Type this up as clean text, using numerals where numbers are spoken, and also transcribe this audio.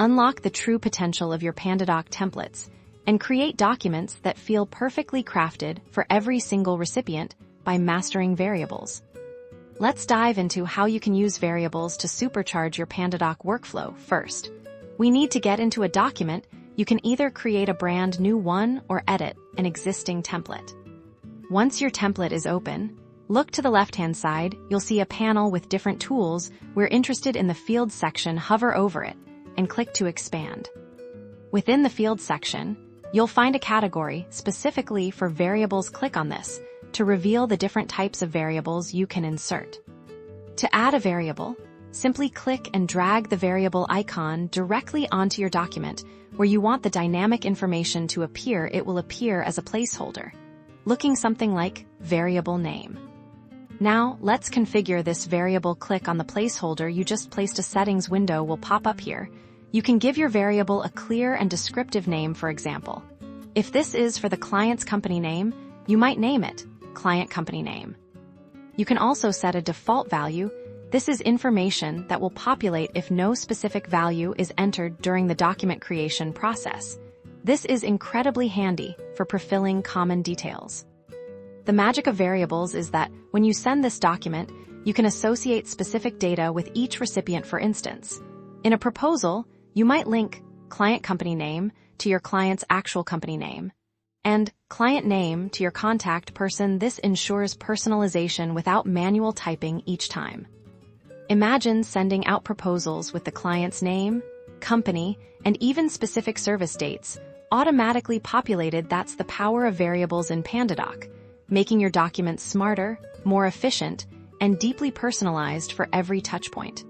Unlock the true potential of your Pandadoc templates and create documents that feel perfectly crafted for every single recipient by mastering variables. Let's dive into how you can use variables to supercharge your Pandadoc workflow. First, we need to get into a document. You can either create a brand new one or edit an existing template. Once your template is open, look to the left-hand side. You'll see a panel with different tools. We're interested in the Fields section. Hover over it and click to expand. Within the Fields section, you'll find a category specifically for variables. Click on this to reveal the different types of variables you can insert. To add a variable, simply click and drag the variable icon directly onto your document. Where you want the dynamic information to appear, it will appear as a placeholder, looking something like variable name. Now, let's configure this variable. Click on the placeholder you just placed. A settings window will pop up here. You can give your variable a clear and descriptive name. For example, if this is for the client's company name, you might name it client company name. You can also set a default value. This is information that will populate if no specific value is entered during the document creation process. This is incredibly handy for prefilling common details. The magic of variables is that when you send this document, you can associate specific data with each recipient. For instance, in a proposal, you might link client company name to your client's actual company name and client name to your contact person. This ensures personalization without manual typing each time. Imagine sending out proposals with the client's name, company, and even specific service dates automatically populated. That's the power of variables in Pandadoc, making your documents smarter, more efficient, and deeply personalized for every touchpoint.